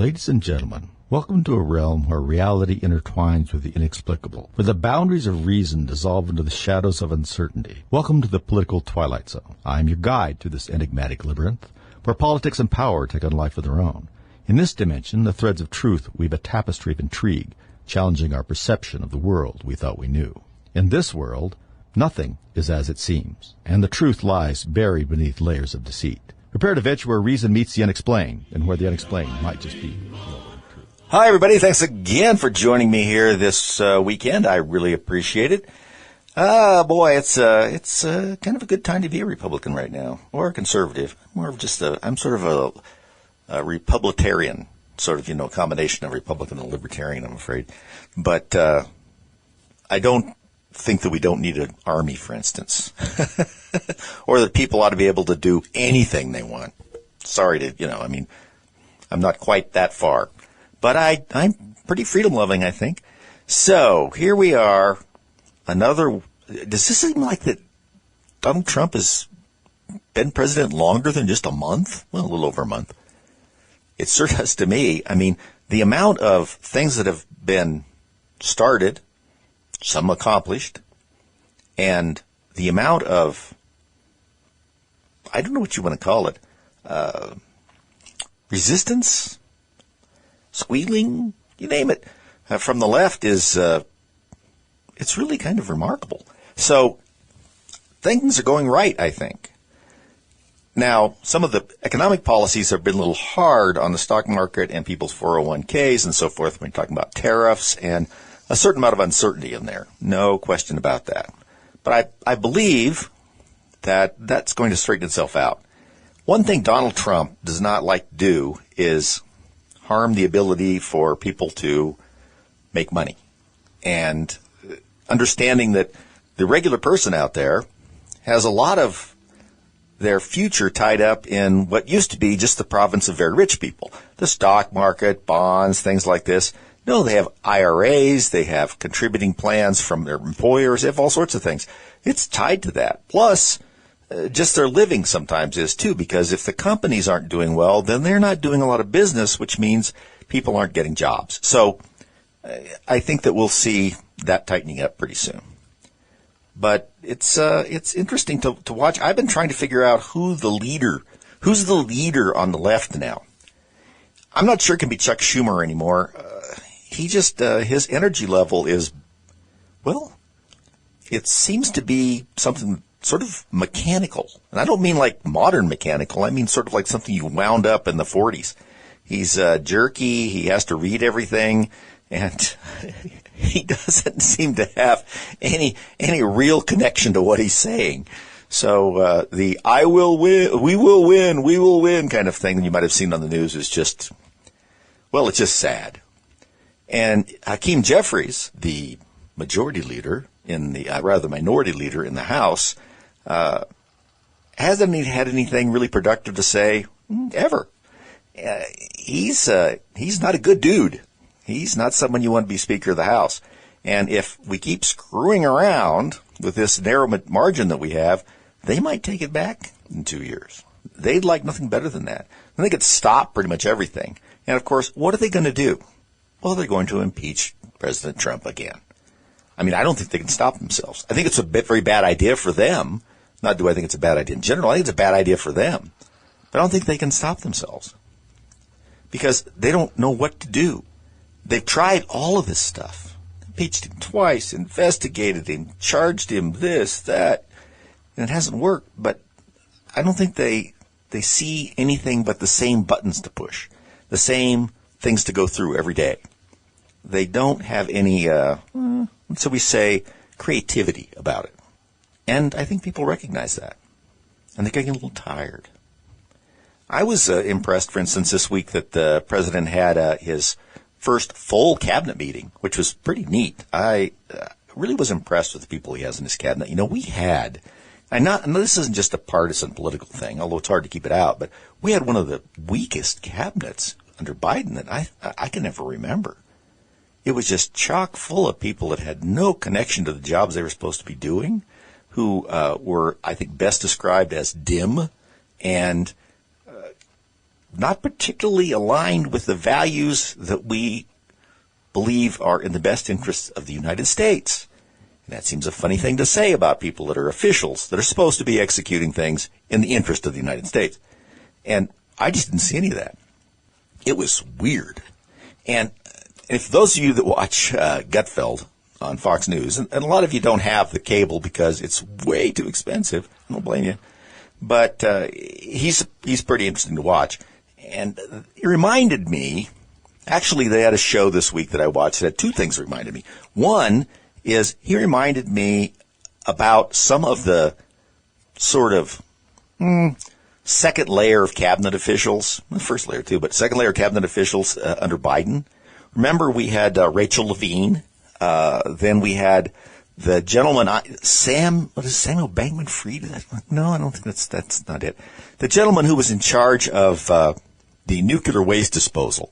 Ladies and gentlemen, welcome to a realm where reality intertwines with the inexplicable, where the boundaries of reason dissolve into the shadows of uncertainty. Welcome to the political twilight zone. I am your guide through this enigmatic labyrinth, where politics and power take on life of their own. In this dimension, the threads of truth weave a tapestry of intrigue, challenging our perception of the world we thought we knew. In this world, nothing is as it seems, and the truth lies buried beneath layers of deceit. Prepare to venture where reason meets the unexplained, and where the unexplained might just be the ultimate truth. Hi, everybody. Thanks again for joining me here this weekend. I really appreciate it. Boy, it's kind of a good time to be a Republican right now, or a conservative. I'm sort of a Republitarian, sort of, combination of Republican and Libertarian, I'm afraid. But I don't think that we don't need an army, for instance, or that people ought to be able to do anything they want. Sorry to, I'm not quite that far, but I'm pretty freedom loving, I think. So here we are. Does this seem like that Donald Trump has been president longer than just a month? Well, a little over a month. It sure does to me. The amount of things that have been started, some accomplished, and the amount of, I don't know what you want to call it, resistance, squealing, you name it, from the left is, it's really kind of remarkable. So things are going right, I think. Now, some of the economic policies have been a little hard on the stock market and people's 401ks and so forth when you're talking about tariffs and a certain amount of uncertainty in there. No question about that. But I believe that that's going to straighten itself out. One thing Donald Trump does not like to do is harm the ability for people to make money. And understanding that the regular person out there has a lot of their future tied up in what used to be just the province of very rich people. The stock market, bonds, things like this. No, they have IRAs, they have contributing plans from their employers, they have all sorts of things. It's tied to that. Plus, just their living sometimes is too, because if the companies aren't doing well, then they're not doing a lot of business, which means people aren't getting jobs. So I think that we'll see that tightening up pretty soon. But it's interesting to watch. I've been trying to figure out who's the leader on the left now. I'm not sure it can be Chuck Schumer anymore. He just, his energy level is, well, it seems to be something sort of mechanical. And I don't mean like modern mechanical. I mean sort of like something you wound up in the 40s. He's jerky. He has to read everything. And he doesn't seem to have any real connection to what he's saying. So the I will win, we will win kind of thing that you might have seen on the news is just, well, it's just sad. And Hakeem Jeffries, the majority leader minority leader in the House, hasn't had anything really productive to say ever. He's not a good dude. He's not someone you want to be Speaker of the House. And if we keep screwing around with this narrow margin that we have, they might take it back in 2 years. They'd like nothing better than that. And they could stop pretty much everything. And of course, what are they going to do? Well, they're going to impeach President Trump again. I don't think they can stop themselves. I think it's a very bad idea for them. Not do I think it's a bad idea in general. I think it's a bad idea for them. But I don't think they can stop themselves. Because they don't know what to do. They've tried all of this stuff. Impeached him twice, investigated him, charged him this, that. And it hasn't worked. But I don't think they see anything but the same buttons to push. The same things to go through every day. They don't have any, so we say, creativity about it. And I think people recognize that. And they're getting a little tired. I was impressed, for instance, this week that the president had his first full cabinet meeting, which was pretty neat. I really was impressed with the people he has in his cabinet. We had, I know this isn't just a partisan political thing, although it's hard to keep it out, but we had one of the weakest cabinets under Biden that I can never remember. It was just chock full of people that had no connection to the jobs they were supposed to be doing, who were, I think, best described as dim and not particularly aligned with the values that we believe are in the best interests of the United States. And that seems a funny thing to say about people that are officials, that are supposed to be executing things in the interest of the United States. And I just didn't see any of that. It was weird. And if those of you that watch Gutfeld on Fox News, and a lot of you don't have the cable because it's way too expensive, I don't blame you, but he's pretty interesting to watch. And it reminded me, actually they had a show this week that I watched that had two things that reminded me. One is he reminded me about some of the sort of second layer of cabinet officials, the first layer too, but second layer cabinet officials under Biden. Remember we had Rachel Levine, then we had the gentleman, Samuel Bankman-Fried? No, I don't think that's not it. The gentleman who was in charge of the nuclear waste disposal,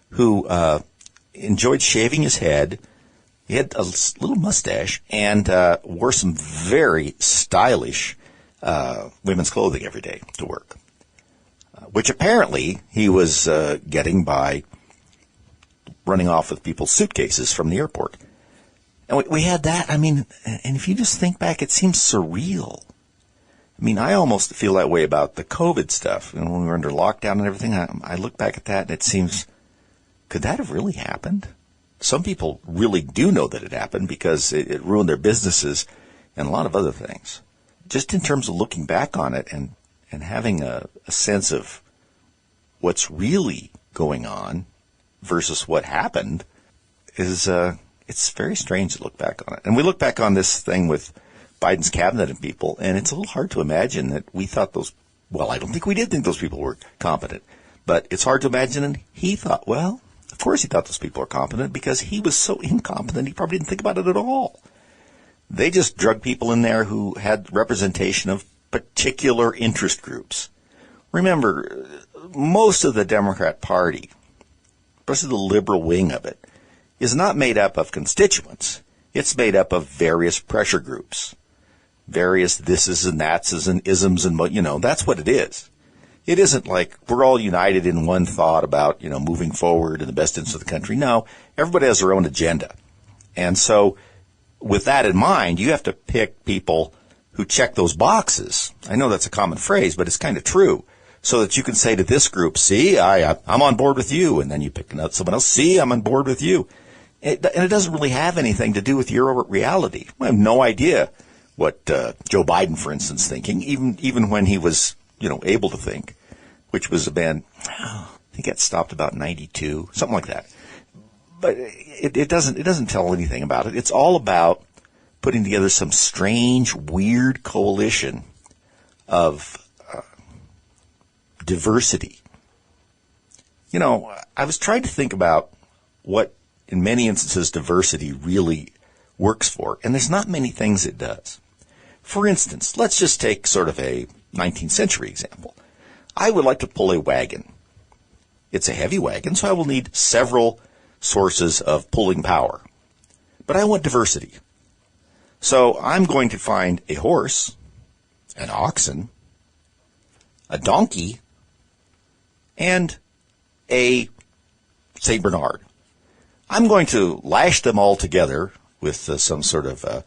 who enjoyed shaving his head. He had a little mustache and wore some very stylish women's clothing every day to work, which apparently he was getting by running off with people's suitcases from the airport. And we had that. I mean, and if you just think back, it seems surreal. I mean, I almost feel that way about the COVID stuff. You know, when we were under lockdown and everything, I look back at that and it seems, could that have really happened? Some people really do know that it happened because it ruined their businesses and a lot of other things. Just in terms of looking back on it and having a sense of what's really going on versus what happened is, it's very strange to look back on it. And we look back on this thing with Biden's cabinet and people, and it's a little hard to imagine that we thought I don't think we did think those people were competent, but it's hard to imagine, and he thought, well, of course he thought those people were competent because he was so incompetent he probably didn't think about it at all. They just drug people in there who had representation of particular interest groups. Remember, most of the Democrat Party, especially the liberal wing of it, is not made up of constituents. It's made up of various pressure groups, various thises and thatses and isms and, that's what it is. It isn't like we're all united in one thought about, moving forward in the best interest of the country. No, everybody has their own agenda. And so with that in mind, you have to pick people who check those boxes. I know that's a common phrase, but it's kind of true. So that you can say to this group, see, I'm on board with you. And then you pick someone else, see, I'm on board with you. And it doesn't really have anything to do with your reality. I have no idea what Joe Biden, for instance, thinking, even when he was, able to think, which was a band, I think it stopped about 92, something like that. But it doesn't tell anything about it. It's all about putting together some strange, weird coalition of diversity. I was trying to think about what, in many instances, diversity really works for, and there's not many things it does. For instance, let's just take sort of a 19th century example. I would like to pull a wagon. It's a heavy wagon, so I will need several sources of pulling power. But I want diversity. So I'm going to find a horse, an oxen, a donkey, and a St. Bernard. I'm going to lash them all together with some sort of,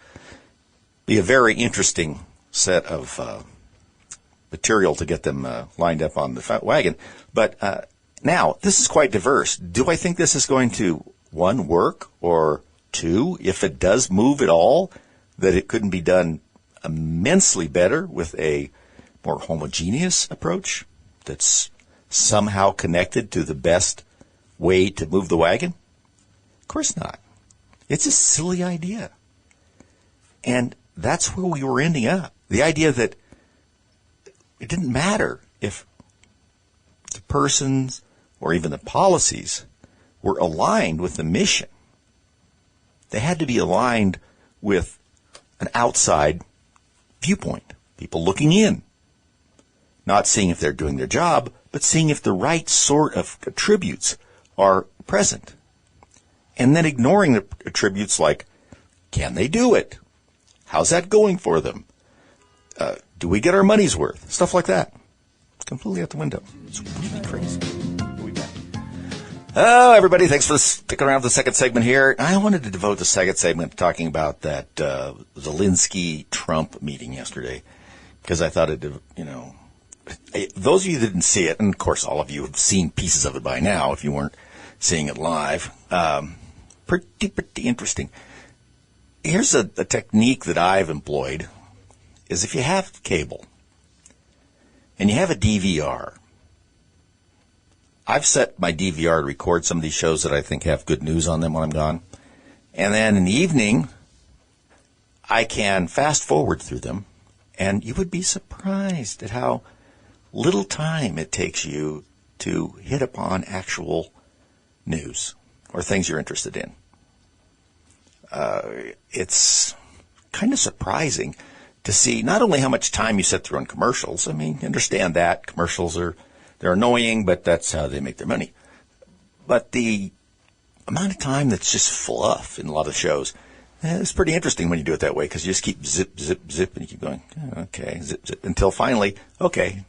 be a very interesting set of material to get them lined up on the wagon. But now, this is quite diverse. Do I think this is going to, one, work, or two, if it does move at all, that it couldn't be done immensely better with a more homogeneous approach that's somehow connected to the best way to move the wagon? Of course not. It's a silly idea. And that's where we were ending up. The idea that it didn't matter if the persons or even the policies were aligned with the mission. They had to be aligned with an outside viewpoint, people looking in, not seeing if they're doing their job, but seeing if the right sort of attributes are present. And then ignoring the attributes like, can they do it? How's that going for them? Do we get our money's worth? Stuff like that. Completely out the window. It's really crazy. We'll be back. Oh, everybody, thanks for sticking around for the second segment here. I wanted to devote the second segment to talking about that Zelensky-Trump meeting yesterday, because I thought it, those of you that didn't see it, and of course all of you have seen pieces of it by now if you weren't seeing it live, pretty interesting. Here's a technique that I've employed, is if you have cable and you have a DVR, I've set my DVR to record some of these shows that I think have good news on them when I'm gone. And then in the evening, I can fast forward through them, and you would be surprised at how little time it takes you to hit upon actual news or things you're interested in. It's kind of surprising to see not only how much time you sit through on commercials. I mean, understand that commercials they're annoying, but that's how they make their money. But the amount of time that's just fluff in a lot of shows, it's pretty interesting when you do it that way, because you just keep zip, zip, zip, and you keep going, okay, zip, zip, until finally, okay,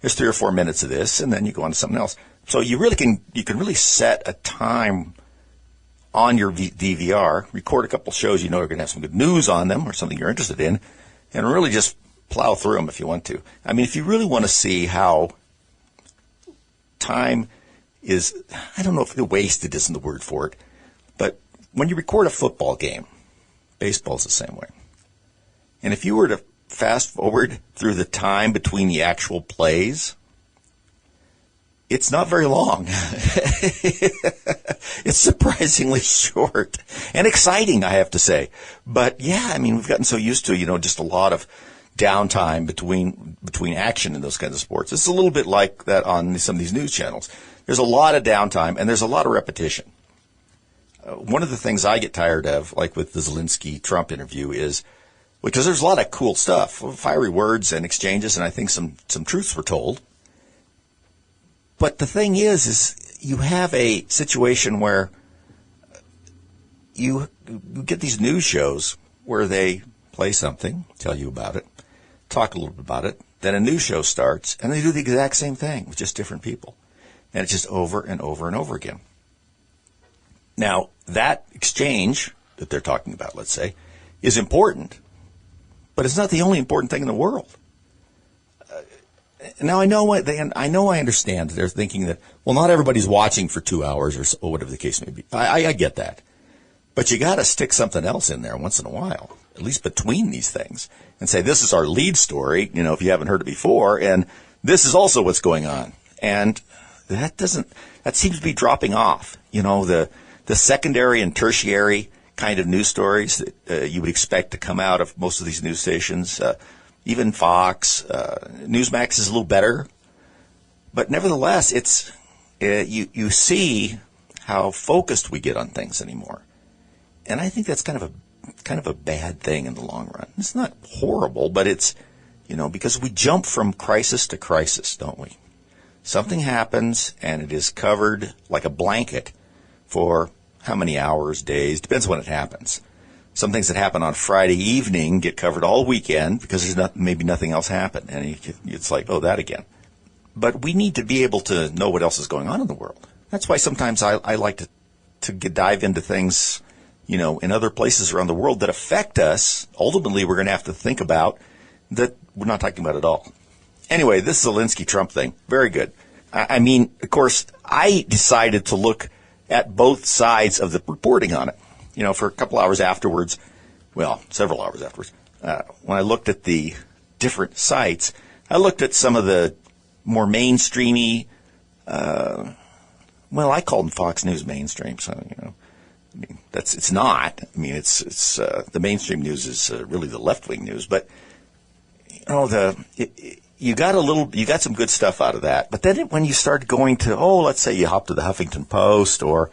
there's 3 or 4 minutes of this, and then you go on to something else. So you can really set a time on your DVR, record a couple shows you know are going to have some good news on them or something you're interested in, and really just plow through them if you want to. I mean, if you really want to see how time is, I don't know if wasted isn't the word for it, but when you record a football game, baseball's the same way. And if you were to fast forward through the time between the actual plays, it's not very long. It's surprisingly short and exciting, I have to say. But yeah, I mean, we've gotten so used to, just a lot of downtime between action in those kinds of sports. It's a little bit like that on some of these news channels. There's a lot of downtime and there's a lot of repetition. One of the things I get tired of, like with the Zelensky-Trump interview, is because there's a lot of cool stuff, fiery words and exchanges, and I think some truths were told. But the thing is you have a situation where you get these news shows where they play something, tell you about it, talk a little bit about it, then a news show starts, and they do the exact same thing with just different people. And it's just over and over and over again. Now, that exchange that they're talking about, let's say, is important, but it's not the only important thing in the world. Now, I understand they're thinking that, well, not everybody's watching for 2 hours or whatever the case may be. I get that. But you got to stick something else in there once in a while, at least between these things, and say, this is our lead story, if you haven't heard it before, and this is also what's going on. And that seems to be dropping off. The secondary and tertiary kind of news stories that you would expect to come out of most of these news stations, even Fox, Newsmax is a little better, but nevertheless, it's you see how focused we get on things anymore, and I think that's kind of a bad thing in the long run. It's not horrible, but it's because we jump from crisis to crisis, don't we? Something happens and it is covered like a blanket for how many hours, days, depends when it happens. Some things that happen on Friday evening get covered all weekend because there's maybe nothing else happened. And it's like, oh, that again. But we need to be able to know what else is going on in the world. That's why sometimes I like to dive into things, in other places around the world that affect us. Ultimately, we're going to have to think about that we're not talking about at all. Anyway, this Zelensky-Trump thing, very good. I mean, of course, I decided to look at both sides of the reporting on it. For a couple hours afterwards, several hours afterwards, when I looked at the different sites, I looked at some of the more mainstreamy, I call them Fox News mainstream, so, it's not. I mean, it's the mainstream news is really the left-wing news, but, you got some good stuff out of that. But then when you start going to, let's say you hop to the Huffington Post or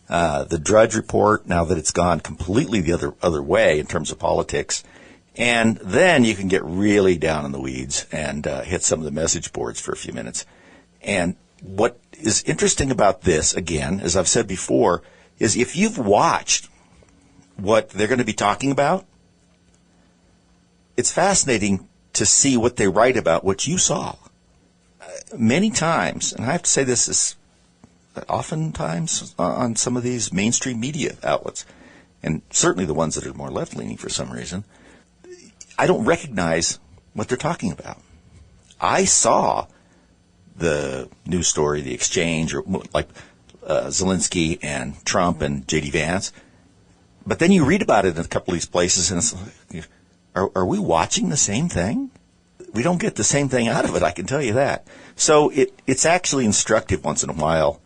the Drudge Report, now that it's gone completely the other way in terms of politics, and then you can get really down in the weeds and hit some of the message boards for a few minutes. And what is interesting about this, again, as I've said before, is if you've watched what they're going to be talking about, it's fascinating to see what they write about what you saw. many times, and I have to say this is oftentimes on some of these mainstream media outlets, and certainly the ones that are more left-leaning for some reason, I don't recognize what they're talking about. I saw the news story, the exchange, or like Zelensky and Trump and J.D. Vance, but then you read about it in a couple of these places, and it's like, are we watching the same thing? We don't get the same thing out of it, I can tell you that. So it's actually instructive once in a while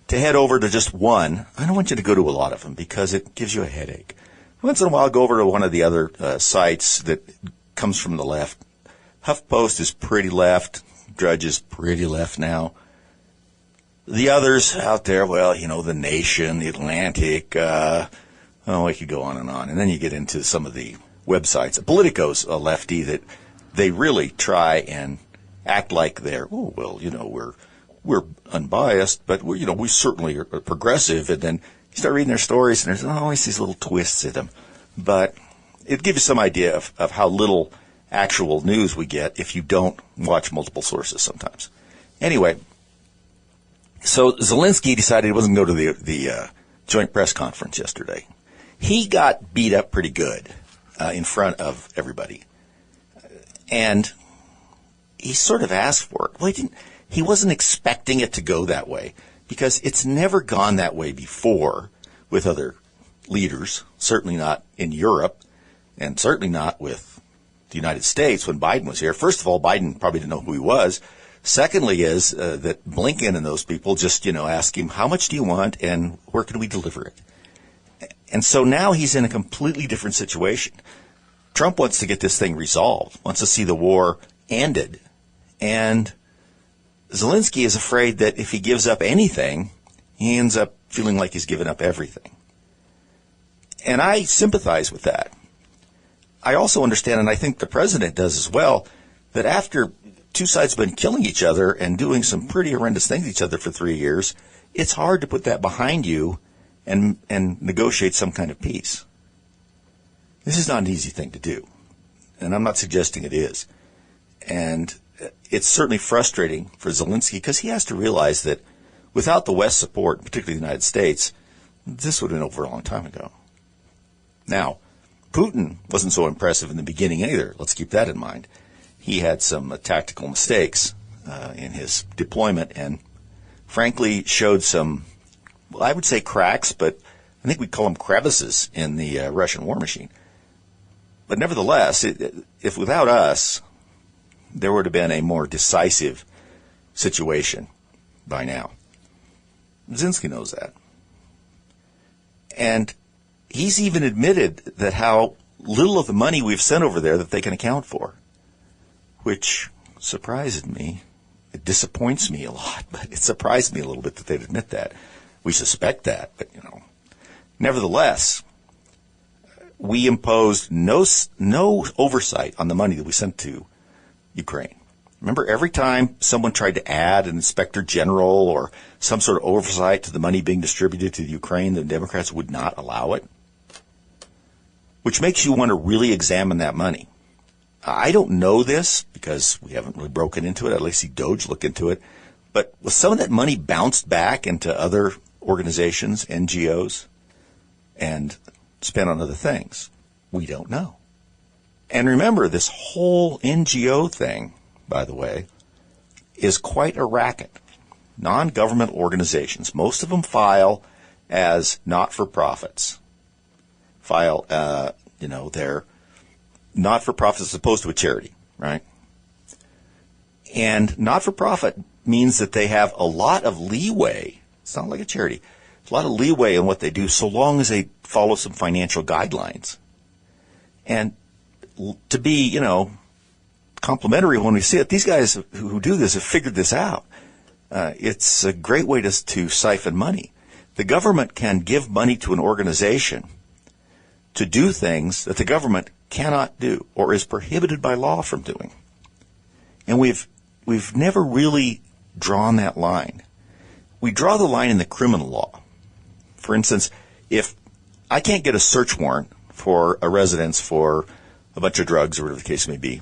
to head over to just one. I don't want you to go to a lot of them because it gives you a headache. Once in a while, go over to one of the other sites that comes from the left. HuffPost is pretty left. Drudge is pretty left now. The others out there, well, The Nation, The Atlantic, we could go on. And then you get into some of the websites. Politico's a lefty that they really try and act like they're, we're unbiased, but we certainly are progressive. And then you start reading their stories, and there's always these little twists in them. But it gives you some idea of how little actual news we get if you don't watch multiple sources sometimes. Anyway, so Zelensky decided he wasn't going to go to the joint press conference yesterday. He got beat up pretty good in front of everybody. And he sort of asked for it. Well, he wasn't expecting it to go that way because it's never gone that way before with other leaders, certainly not in Europe, and certainly not with the United States when Biden was here. First of all, Biden probably didn't know who he was. Secondly is that Blinken and those people just, ask him, how much do you want and where can we deliver it? And so now he's in a completely different situation. Trump wants to get this thing resolved, wants to see the war ended. And Zelensky is afraid that if he gives up anything, he ends up feeling like he's given up everything. And I sympathize with that. I also understand, and I think the president does as well, that after two sides have been killing each other and doing some pretty horrendous things to each other for 3 years, it's hard to put that behind you and negotiate some kind of peace. This is not an easy thing to do, and I'm not suggesting it is. And it's certainly frustrating for Zelensky because he has to realize that without the West's support, particularly the United States, this would have been over a long time ago. Now, Putin wasn't so impressive in the beginning either. Let's keep that in mind. He had some tactical mistakes in his deployment and frankly showed some, well, I would say cracks, but I think we'd call them crevices in the Russian war machine. But nevertheless, if without us, there would have been a more decisive situation by now. Zelensky knows that. And he's even admitted that how little of the money we've sent over there that they can account for, which surprises me. It disappoints me a lot, but it surprised me a little bit that they'd admit that. We suspect that, but, Nevertheless, we imposed no oversight on the money that we sent to Ukraine. Remember, every time someone tried to add an inspector general or some sort of oversight to the money being distributed to the Ukraine, the Democrats would not allow it, which makes you want to really examine that money. I don't know this because we haven't really broken into it. I'd like to see Doge look into it. But was some of that money bounced back into other organizations, NGOs, and spent on other things? We don't know. And remember, this whole NGO thing, by the way, is quite a racket. Non-government organizations, most of them file as not-for-profits. They're not-for-profits as opposed to a charity, right? And not-for-profit means that they have a lot of leeway. It's not like a charity. A lot of leeway in what they do so long as they follow some financial guidelines. And to be, complimentary when we see it, these guys who do this have figured this out. It's a great way to siphon money. The government can give money to an organization to do things that the government cannot do or is prohibited by law from doing. And we've never really drawn that line. We draw the line in the criminal law. For instance, if I can't get a search warrant for a residence for a bunch of drugs or whatever the case may be,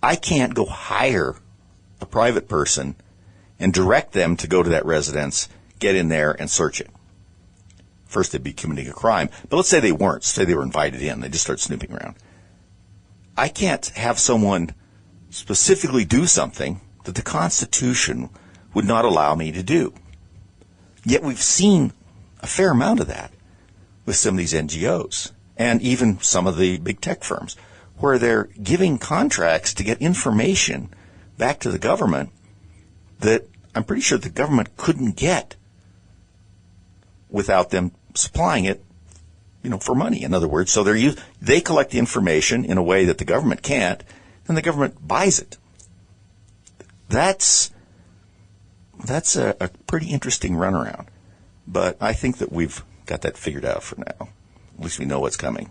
I can't go hire a private person and direct them to go to that residence, get in there, and search it. First, they'd be committing a crime. But let's say they weren't. Say they were invited in. They just start snooping around. I can't have someone specifically do something that the Constitution would not allow me to do. Yet we've seen a fair amount of that with some of these NGOs and even some of the big tech firms, where they're giving contracts to get information back to the government that I'm pretty sure the government couldn't get without them supplying it, for money. In other words, so they collect the information in a way that the government can't, and the government buys it. That's a pretty interesting runaround. But I think that we've got that figured out for now. At least we know what's coming.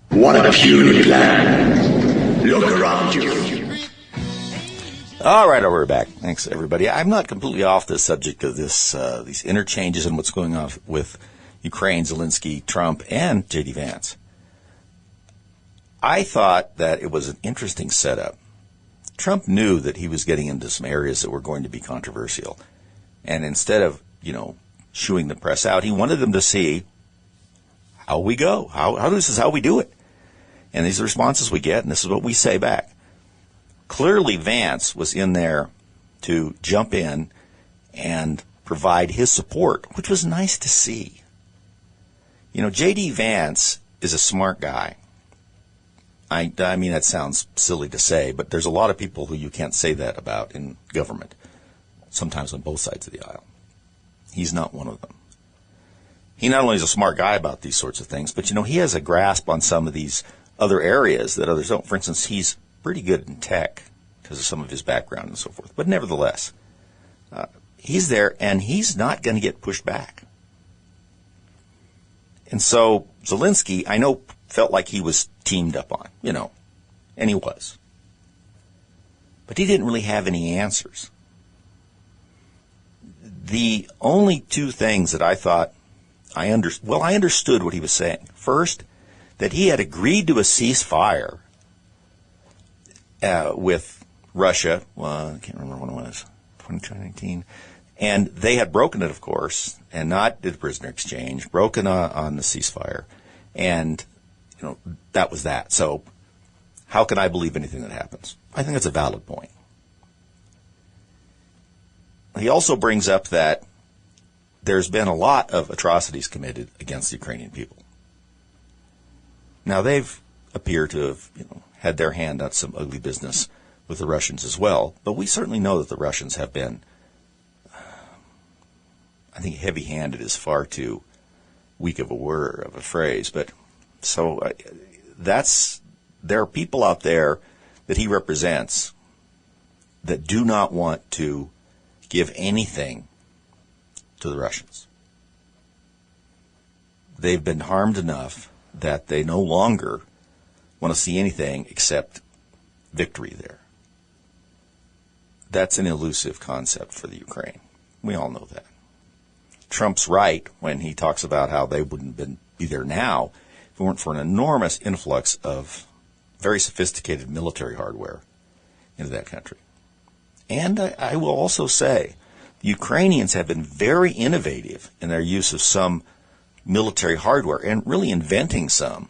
What a puny plan. Look around you. All right, we're back. Thanks, everybody. I'm not completely off the subject of these interchanges and what's going on with Ukraine, Zelensky, Trump, and J.D. Vance. I thought that it was an interesting setup. Trump knew that he was getting into some areas that were going to be controversial. And instead of, shooing the press out, he wanted them to see how we go. This is how we do it. And these are the responses we get, and this is what we say back. Clearly, Vance was in there to jump in and provide his support, which was nice to see. J.D. Vance is a smart guy. I mean, that sounds silly to say, but there's a lot of people who you can't say that about in government, sometimes on both sides of the aisle. He's not one of them. He not only is a smart guy about these sorts of things, but, he has a grasp on some of these other areas that others don't. For instance, he's pretty good in tech because of some of his background and so forth. But nevertheless, he's there, and he's not going to get pushed back. And so Zelensky, I know, felt like he was teamed up on, and he was. But he didn't really have any answers. The only two things that I thought I understood what he was saying. First, that he had agreed to a ceasefire with Russia. Well, I can't remember when it was, 2019. And they had broken it, of course, and not did the prisoner exchange, broken on the ceasefire. And that was that. So how can I believe anything that happens? I think that's a valid point. He also brings up that there's been a lot of atrocities committed against the Ukrainian people. Now, they've appeared to have, had their hand on some ugly business with the Russians as well, but we certainly know that the Russians have been, I think heavy-handed is far too weak of a phrase, but so there are people out there that he represents that do not want to give anything to the Russians. They've been harmed enough that they no longer want to see anything except victory there. That's an elusive concept for the Ukraine. We all know that. Trump's right when he talks about how they wouldn't be there now if it weren't for an enormous influx of very sophisticated military hardware into that country. And I will also say, the Ukrainians have been very innovative in their use of some military hardware and really inventing some.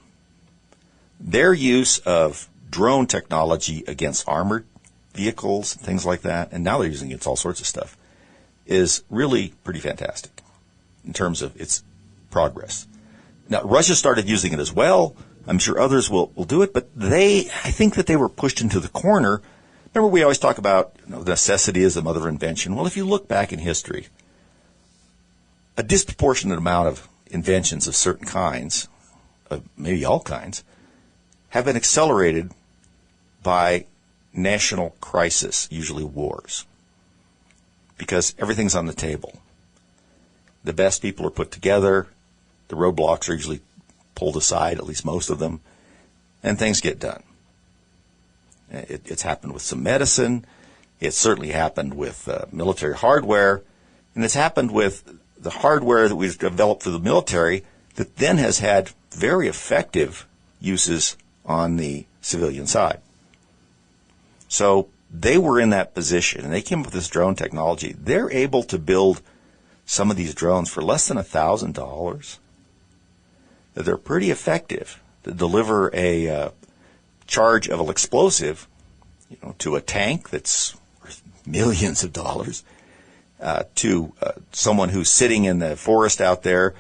Their use of drone technology against armored vehicles, things like that, and now they're using it against all sorts of stuff, is really pretty fantastic in terms of its progress. Now, Russia started using it as well. I'm sure others will do it, but I think that they were pushed into the corner. Remember, we always talk about necessity is the mother of invention. Well, if you look back in history, a disproportionate amount of inventions of certain kinds, maybe all kinds, have been accelerated by national crisis, usually wars, because everything's on the table. The best people are put together. The roadblocks are usually pulled aside, at least most of them, and things get done. It's happened with some medicine. It's certainly happened with military hardware. And it's happened with the hardware that we've developed for the military that then has had very effective uses on the civilian side. So they were in that position, and they came up with this drone technology. They're able to build some of these drones for less than $1,000. They're pretty effective to deliver a charge of an explosive, to a tank that's worth millions of dollars, to someone who's sitting in the forest out there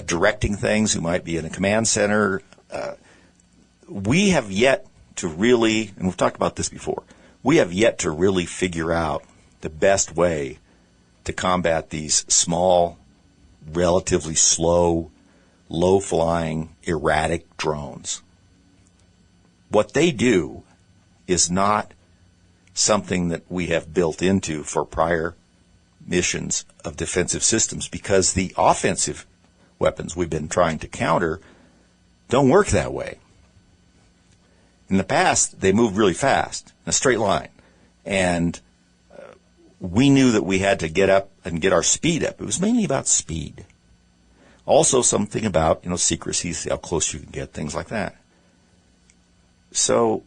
directing things, who might be in a command center. We have yet to really, and we've talked about this before, we have yet to really figure out the best way to combat these small, relatively slow, low-flying, erratic drones. What they do is not something that we have built into for prior missions of defensive systems, because the offensive weapons we've been trying to counter don't work that way. In the past, they moved really fast, in a straight line, and we knew that we had to get up and get our speed up. It was mainly about speed. Also something about, secrecy, how close you can get, things like that. So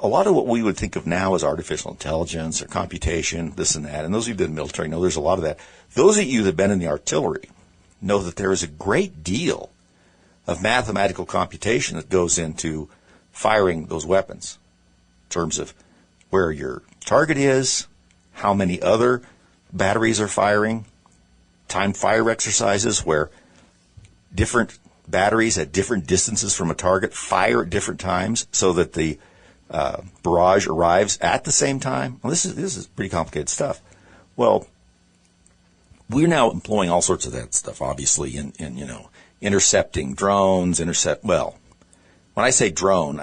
a lot of what we would think of now as artificial intelligence or computation, this and that, and those of you that are in the military know there's a lot of that. Those of you that have been in the artillery know that there is a great deal of mathematical computation that goes into firing those weapons, in terms of where your target is, how many other batteries are firing, timed fire exercises where different batteries at different distances from a target fire at different times so that the barrage arrives at the same time. Well, this is pretty complicated stuff. Well, we're now employing all sorts of that stuff, obviously, in intercepting drones, well, when I say drone,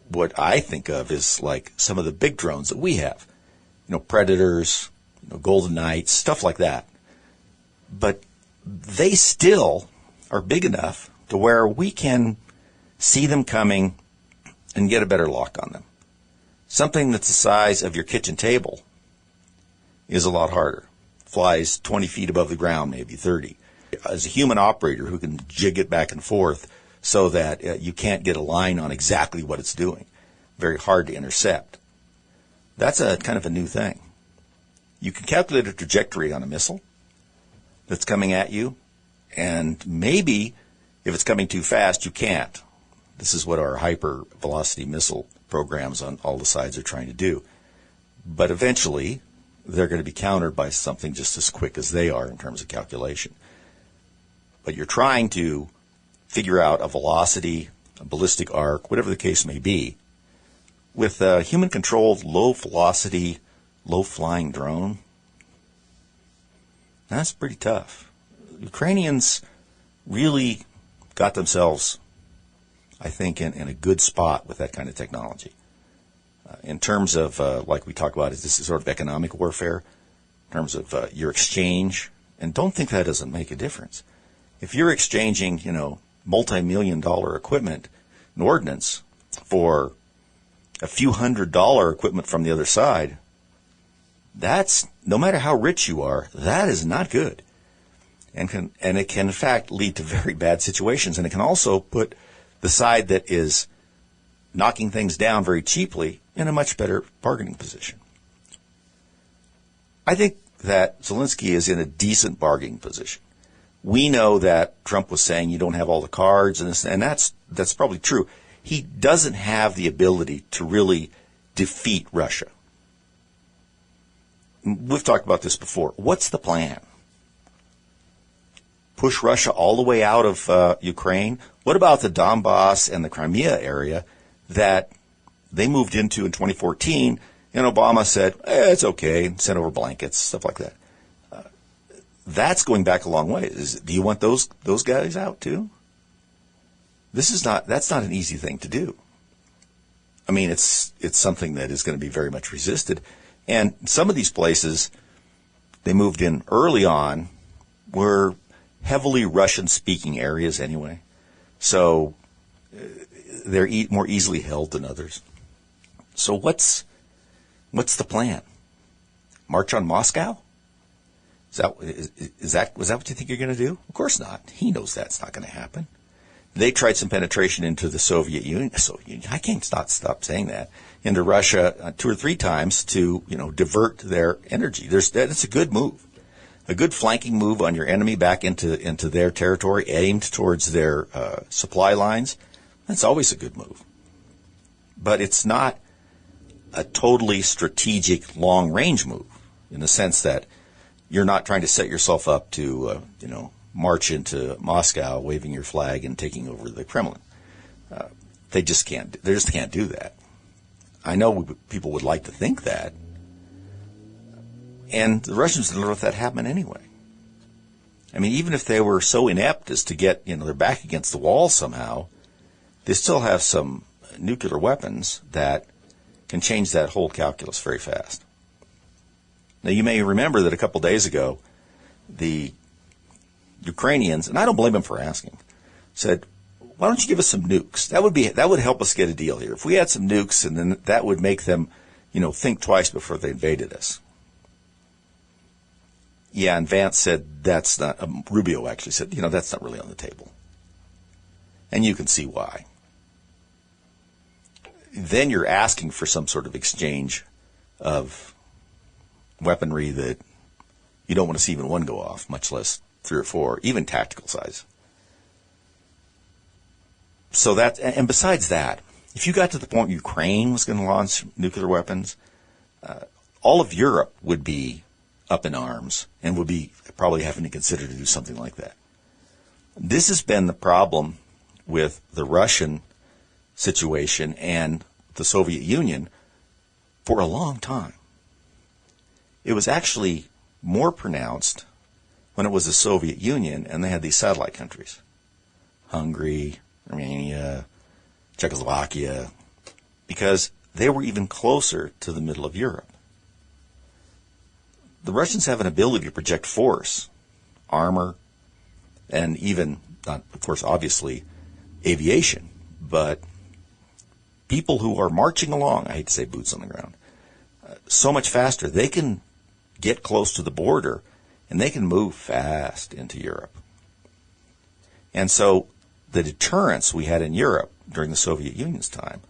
what I think of is like some of the big drones that we have. Predators, Golden Knights, stuff like that. But they still are big enough to where we can see them coming and get a better lock on them. Something that's the size of your kitchen table is a lot harder. Flies 20 feet above the ground, maybe 30. As a human operator who can jig it back and forth so that you can't get a line on exactly what it's doing. Very hard to intercept. That's a kind of a new thing. You can calculate a trajectory on a missile that's coming at you, and maybe if it's coming too fast, you can't. This is what our hyper-velocity missile programs on all the sides are trying to do. But eventually, they're going to be countered by something just as quick as they are in terms of calculation. But you're trying to figure out a velocity, a ballistic arc, whatever the case may be, with a human-controlled, low-velocity, low-flying drone. That's pretty tough. Ukrainians really got themselves, I think, in a good spot with that kind of technology. In terms of, like we talk about, is this sort of economic warfare, in terms of your exchange, and don't think that doesn't make a difference. If you're exchanging, multi-million-dollar equipment and ordnance for a few $100 equipment from the other side, that's, no matter how rich you are, that is not good. And it can, in fact, lead to very bad situations. And it can also put the side that is knocking things down very cheaply in a much better bargaining position. I think that Zelensky is in a decent bargaining position. We know that Trump was saying you don't have all the cards, and that's probably true. He doesn't have the ability to really defeat Russia. We've talked about this before. What's the plan? Push Russia all the way out of Ukraine? What about the Donbass and the Crimea area that they moved into in 2014, and Obama said, it's okay, sent over blankets, stuff like that. That's going back a long way. Do you want those guys out too? That's not an easy thing to do. I mean, it's something that is going to be very much resisted. And some of these places they moved in early on were heavily Russian-speaking areas anyway. So they're more easily held than others. So what's the plan? March on Moscow? Was that what you think you're going to do? Of course not. He knows that's not going to happen. They tried some penetration into the Soviet Union. I can't stop saying that. Into Russia 2 or 3 times to, divert their energy. That's a good move. A good flanking move on your enemy back into their territory, aimed towards their supply lines. That's always a good move. But it's not a totally strategic long-range move in the sense that you're not trying to set yourself up to, march into Moscow waving your flag and taking over the Kremlin. They just can't do that. I know people would like to think that. And the Russians didn't let that happen anyway. I mean, even if they were so inept as to get, their back against the wall somehow, they still have some nuclear weapons that can change that whole calculus very fast. Now, you may remember that a couple days ago, the Ukrainians, and I don't blame them for asking, said, why don't you give us some nukes? That would help us get a deal here. If we had some nukes, and then that would make them, think twice before they invaded us. Yeah, and Vance said that's not, Rubio actually said, that's not really on the table. And you can see why. Then you're asking for some sort of exchange of weaponry that you don't want to see even one go off, much less 3 or 4, even tactical size. So that, and besides that, if you got to the point Ukraine was going to launch nuclear weapons, all of Europe would be up in arms and would be probably having to consider to do something like that. This has been the problem with the Russian situation and the Soviet Union for a long time. It was actually more pronounced when it was the Soviet Union and they had these satellite countries. Hungary, Romania, Czechoslovakia, because they were even closer to the middle of Europe. The Russians have an ability to project force, armor, and even, not, of course, obviously, aviation, but people who are marching along, I hate to say boots on the ground, so much faster, they can get close to the border and they can move fast into Europe. And so the deterrence we had in Europe during the Soviet Union's time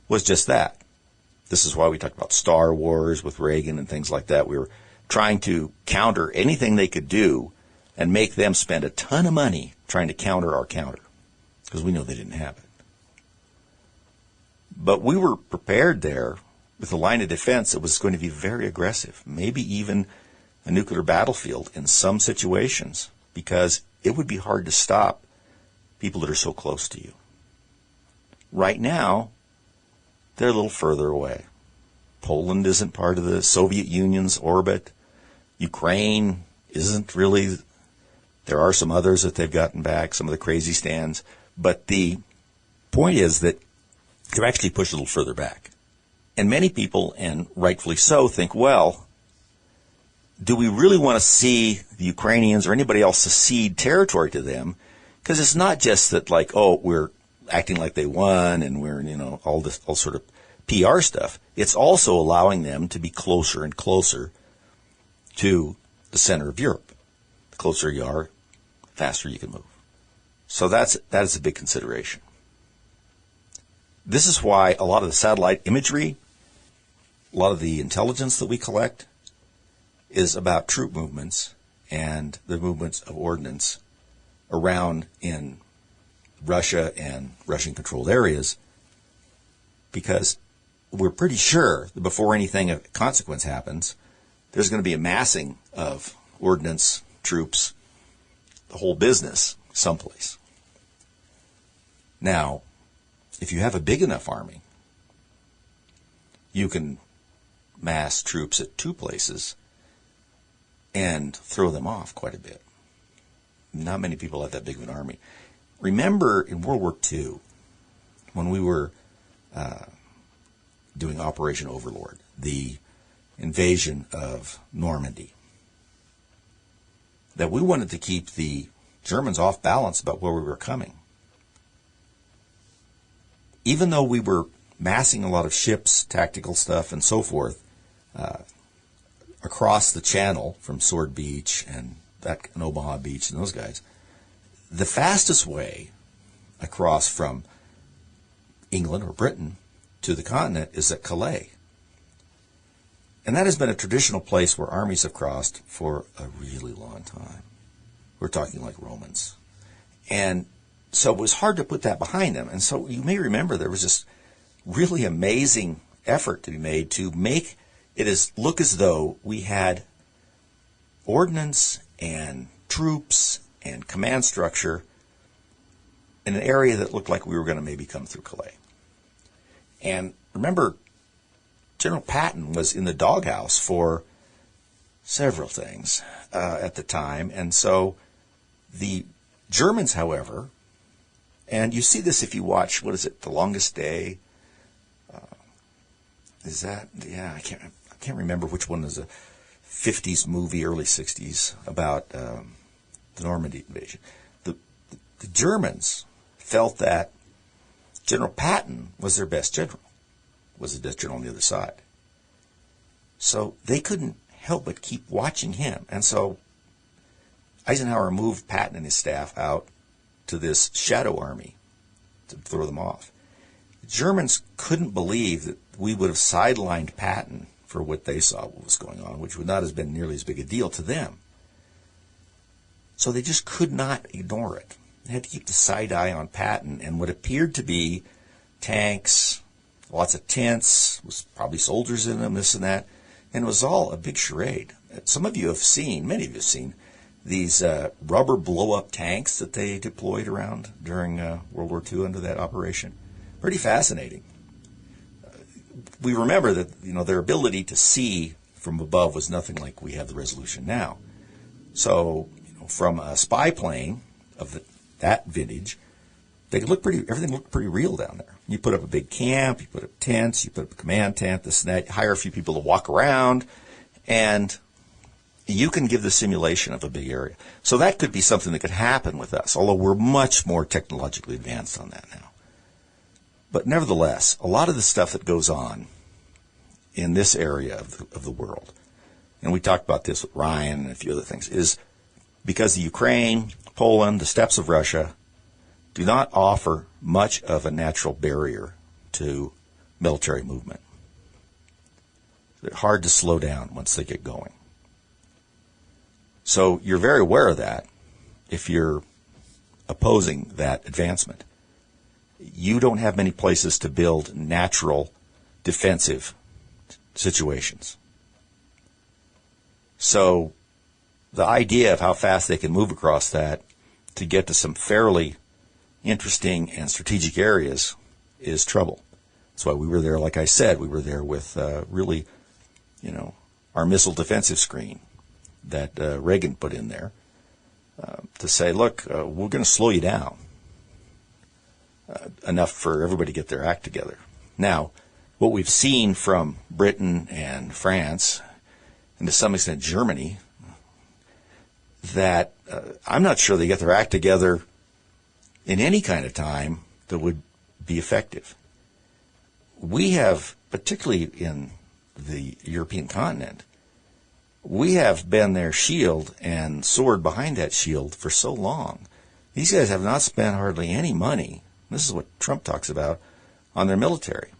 was just that. This is why we talked about Star Wars with Reagan and things like that. We were trying to counter anything they could do and make them spend a ton of money trying to counter our counter, because we know they didn't have it. But we were prepared there with a line of defense that was going to be very aggressive, maybe even a nuclear battlefield in some situations, because it would be hard to stop people that are so close to you. Right now, they're a little further away. Poland isn't part of the Soviet Union's orbit. Ukraine isn't really. There are some others that they've gotten back, some of the crazy stands. But the point is that they're actually pushed a little further back. And many people, and rightfully so, think, well, do we really want to see the Ukrainians or anybody else cede territory to them? Because it's not just that, like, oh, we're acting like they won and we're, all sort of PR stuff. It's also allowing them to be closer and closer to the center of Europe. The closer you are, the faster you can move. So that is a big consideration. This is why a lot of the satellite imagery, a lot of the intelligence that we collect is about troop movements and the movements of ordnance around in Russia and Russian-controlled areas, because we're pretty sure that before anything of consequence happens, there's going to be a massing of ordnance, troops, the whole business someplace. Now, if you have a big enough army, you can mass troops at 2 places and throw them off quite a bit. Not many people have that big of an army. Remember in World War II, when we were doing Operation Overlord, the invasion of Normandy, that we wanted to keep the Germans off balance about where we were coming. Even though we were massing a lot of ships, tactical stuff, and so forth across the channel from Sword Beach and Omaha Beach and those guys, the fastest way across from England or Britain to the continent is at Calais. And that has been a traditional place where armies have crossed for a really long time. We're talking like Romans. And so it was hard to put that behind them. And so you may remember there was this really amazing effort to be made to make it look as though we had ordnance and troops and command structure in an area that looked like we were going to maybe come through Calais. And remember, General Patton was in the doghouse for several things at the time. And so the Germans, however, and you see this if you watch, what is it, The Longest Day? I can't remember which one is a 50s movie, early 60s, about the Normandy invasion. The Germans felt that General Patton was their best general, was the best general on the other side. So they couldn't help but keep watching him. And so Eisenhower moved Patton and his staff out to this shadow army to throw them off. The Germans couldn't believe that we would have sidelined Patton for what they saw what was going on, which would not have been nearly as big a deal to them. So they just could not ignore it. They had to keep the side eye on Patton, and what appeared to be tanks, lots of tents, was probably soldiers in them, this and that, and it was all a big charade. Some of you have seen, many of you have seen, these rubber blow-up tanks that they deployed around during World War II under that operation. Pretty fascinating. We remember that their ability to see from above was nothing like we have the resolution now. So from a spy plane of that vintage, everything looked pretty real down there. You put up a big camp, you put up tents, you put up a command tent, this and that, you hire a few people to walk around, and you can give the simulation of a big area. So that could be something that could happen with us, although we're much more technologically advanced on that now. But nevertheless, a lot of the stuff that goes on in this area of the world, and we talked about this with Ryan and a few other things, is because the Ukraine, Poland, the steppes of Russia do not offer much of a natural barrier to military movement. They're hard to slow down once they get going. So you're very aware of that if you're opposing that advancement. You don't have many places to build natural defensive situations. So the idea of how fast they can move across that to get to some fairly interesting and strategic areas is trouble. That's why we were there, like I said, we were there with really, our missile defensive screen that Reagan put in there to say, look, we're going to slow you down enough for everybody to get their act together. Now, what we've seen from Britain and France, and to some extent Germany, that I'm not sure they get their act together in any kind of time that would be effective. We have, particularly in the European continent, we have been their shield and sword behind that shield for so long. These guys have not spent hardly any money. This is what Trump talks about on their military.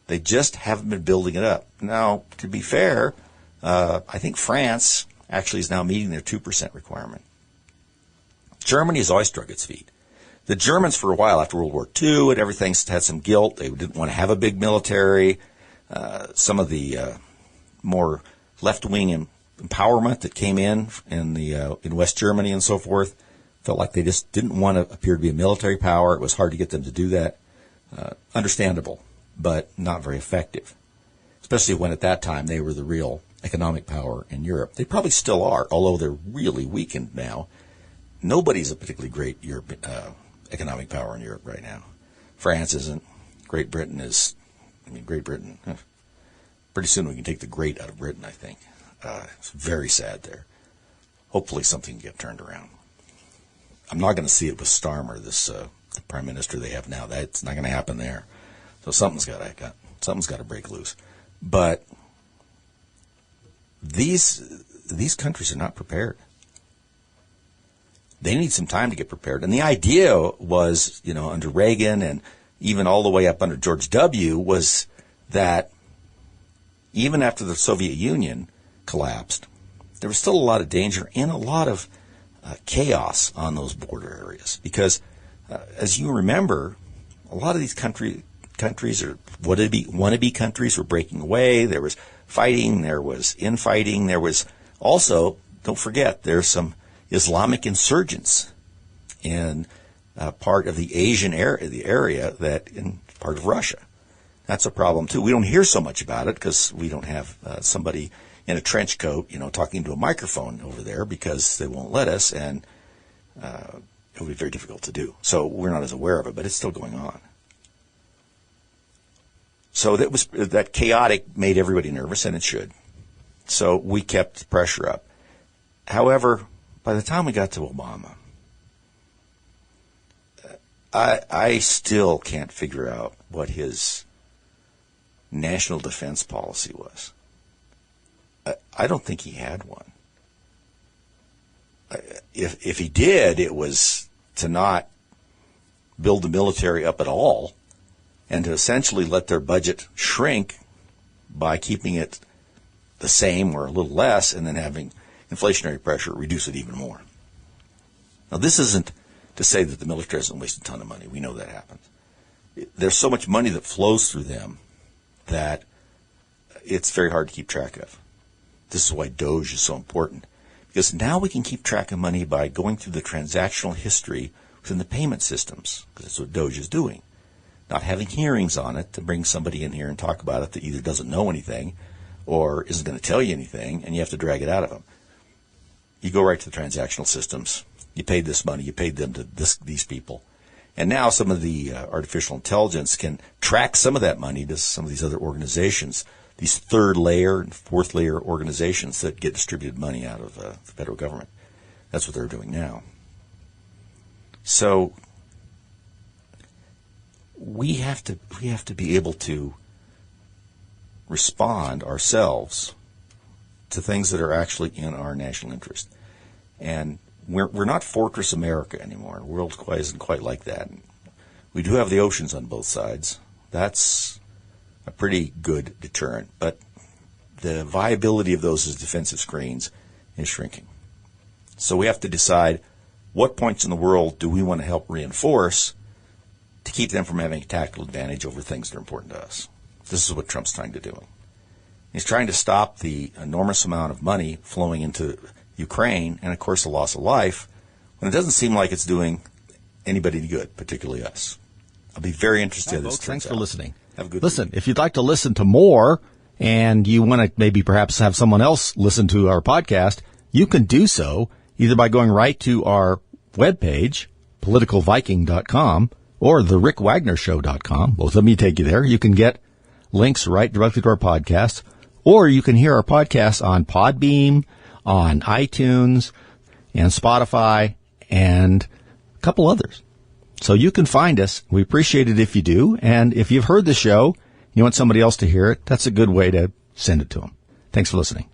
They just haven't been building it up. Now, to be fair, I think France actually is now meeting their 2% requirement. Germany has always drug its feet. The Germans, for a while after World War II and everything, had some guilt. They didn't want to have a big military. Some of the more left-wing empowerment that came in West Germany and so forth felt like they just didn't want to appear to be a military power. It was hard to get them to do that. Understandable, but not very effective, especially when at that time they were the real economic power in Europe. They probably still are, although they're really weakened now. Nobody's a particularly great economic power in Europe right now. France isn't. Great Britain is. Great Britain. Pretty soon we can take the great out of Britain, I think. It's very sad there. Hopefully something can get turned around. I'm not going to see it with Starmer, this the prime minister they have now. That's not going to happen there. So something's got to break loose. But these countries are not prepared. They need some time to get prepared. And the idea was, under Reagan and even all the way up under George W., was that even after the Soviet Union collapsed, there was still a lot of danger and a lot of chaos on those border areas. Because, as you remember, a lot of these countries or wannabe countries were breaking away. There was fighting. There was infighting. There was also, don't forget, there's some Islamic insurgents in part of the Asian area that in part of Russia. That's a problem too. We don't hear so much about it because we don't have somebody in a trench coat, talking to a microphone over there because they won't let us, and it'll be very difficult to do. So we're not as aware of it, but it's still going on. So that chaotic made everybody nervous, and it should. So we kept the pressure up. However, by the time we got to Obama, I still can't figure out what his national defense policy was. I don't think he had one. If he did, it was to not build the military up at all and to essentially let their budget shrink by keeping it the same or a little less and then having inflationary pressure reduce it even more. Now, this isn't to say that the military doesn't waste a ton of money. We know that happens. There's so much money that flows through them that it's very hard to keep track of. This is why Doge is so important, because now we can keep track of money by going through the transactional history within the payment systems, because that's what Doge is doing. Not having hearings on it to bring somebody in here and talk about it that either doesn't know anything or isn't going to tell you anything, and you have to drag it out of them. You go right to the transactional systems. You paid this money. You paid them to these people. And now some of the artificial intelligence can track some of that money to some of these other organizations, these third layer and fourth layer organizations that get distributed money out of the federal government. That's what they're doing now. So we have to be able to respond ourselves to things that are actually in our national interest. And we're not Fortress America anymore. The world isn't quite like that. We do have the oceans on both sides. That's a pretty good deterrent. But the viability of those as defensive screens is shrinking. So we have to decide what points in the world do we want to help reinforce to keep them from having a tactical advantage over things that are important to us. This is what Trump's trying to do. He's trying to stop the enormous amount of money flowing into Ukraine and, of course, the loss of life, when it doesn't seem like it's doing anybody any good, particularly us. I'll be very interested in this. Thanks for listening. Have a good Listen, week. if you'd like to listen to more and you want to maybe perhaps have someone else listen to our podcast, you can do so either by going right to our webpage, politicalviking.com, or therickwagnershow.com. Both of them take you there. You can get links right directly to our podcast, or you can hear our podcast on Podbean, on iTunes, and Spotify, and a couple others. So you can find us. We appreciate it if you do. And if you've heard the show, you want somebody else to hear it, that's a good way to send it to them. Thanks for listening.